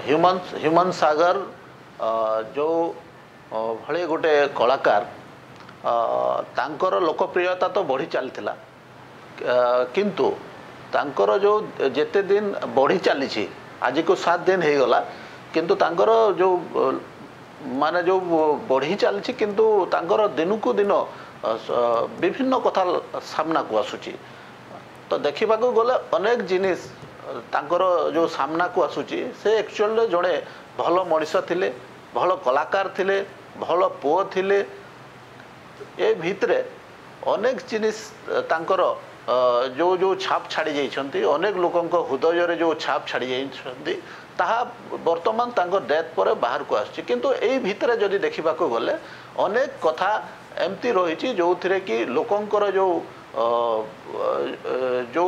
human human सागर जो भले गोटे कलाकार तांकर लोकप्रियता तो बढ़ी चलता किंतु तांकर जो जेते दिन बढ़ी चली आज को 7 दिन हो गला किंतु तांकर जो माने जो बढ़ी चली किंतु तांकर दिन को दिन विभिन्न कथा सामना को आसुची तो देखा गले अनेक जिनिस तांकर जो सामना को आसुची से एक्चुअल जड़े भल मनीष थिले भल कलाकार थिले भल पुओ थिले ए भितरे अनेक जिनिस तांकर जो जो छाप छाड़ी जाइछंती अनेक लोकंक हृदय रे जो छाप छाड़ी जाइछंती ताहा वर्तमान तांकर डेथ पर बाहर को आछि किंतु एई भितरे जदि देखिबा को गले अनेक कथा एमती रहिछि जो थिरे कि लोकंकर जो जो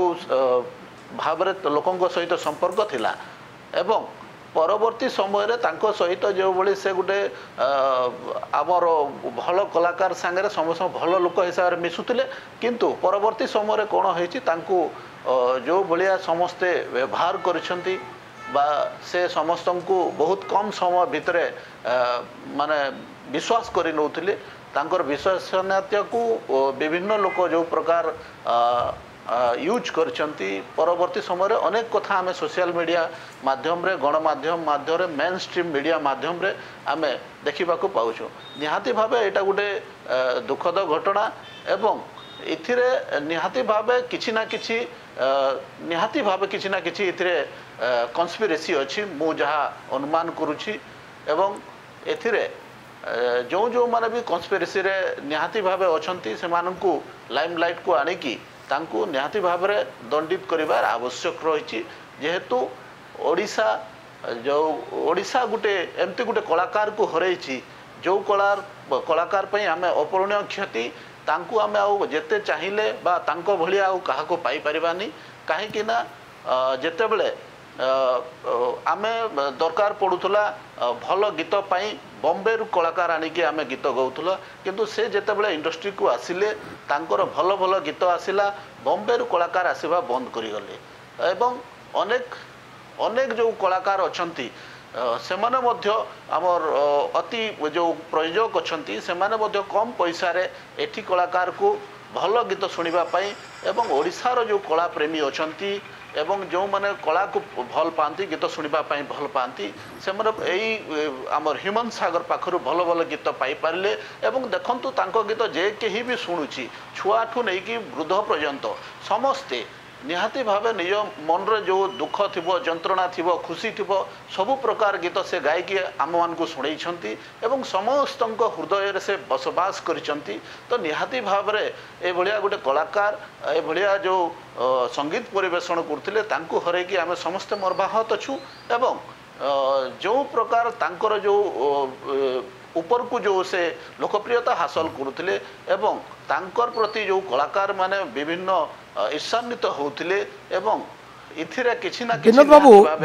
भावरे लोकंक सहित संपर्क थिला एवं परवर्ती समय रे तांको सहित जो बड़ी से गोटे आमर भल कलाकार सांगे समस्त भल लोक हिसाब से मिसुले किंतु परवर्ती समय रे कौन होइछि तांको जो भलिया समस्ते व्यवहार करिसेंती बा से समस्त को बहुत कम समय भितरे माने विश्वास करि नउथिले तांकर विश्वसनीयता को विभिन्न लोक जो प्रकार यूज करछंती परवर्ती समय रे अनेक कथा आमे सोशल मीडिया माध्यम रे गणमाध्यम माध्यम रे मेन स्ट्रीम मीडिया माध्यम रे आमे देखिबा को पाउछु निहाती भाबे एटा गुटे दुखद घटना एवं इथिरे निहाती भाबे किछि ना किछि निहाती भाबे किछि ना किछि इथिरे कन्स्पिरेसी अछि मु जहा अनुमान करूछि एवं एथिरे जो जो माने भी कन्स्पिरेसी रे निहाती भाबे अछंती से मानकु लाइमलाइट को आनी की तांकु निहाती भाबरे दंडित करिवार आवश्यक रही जेहेतु ओडिशा जो ओडिशा गुटे एमती गुटे कलाकार को हरैछि जो कलाकार पई आमे अपरणीय क्षति तांकु आमे आउ जेते चाहिले बा तांको भलिया आउ काहा को पाई परिबानी काहे कि ना जेते बेले आमे दरकार पड़ुथला भल गीत पाई बॉम्बे रु कलाकार आनिकी आमे गीत गाउथला किंतु से जेते बेले इंडस्ट्री को आसिले तांकर भल भल गीत आसिला बॉम्बे रु कलाकार आसीबा बंद करि गले एवं अनेक अनेक जो कलाकार अछंती सेमाने मध्य आमर अति जो प्रयोजक अछंती सेमाने मध्य कम पैसा रे एठी कलाकार को भल गीत सुनिबा पाई एवं ओडिशार जो कला प्रेमी अछंती एवं जो माने कला को भल पाती गीत शुणा भल पाती से आमर ह्यूमन सागर पाखर भल भल गीत पाई पारे एवं देखंतु तांको गीत जे कहीं भी शुणुची छुआठू नहीं कि वृद्ध पर्यंत समस्ते निहाती भावे निज मन रे जो दुख थिबो जंत्रणा थिबो खुशी थिबो सबु प्रकार गीत से गायकी आम मान को शुणैछंती एवं समस्त हृदय रे से बसवास करिसंती तो निहाती भावे ए भलिया गोटे कलाकार ए भलिया जो संगीत परिवेषण करथिले तांको हरै कि आमे समस्त मर्माहत अछु एवं जो प्रकार तांकर जो ऊपर को जो से लोकप्रियता हासिल करुथिले एवं तांकर प्रति जो कलाकार माने विभिन्न ईर्षान्वित होउथिले एवं इथिरे किछि ना किछि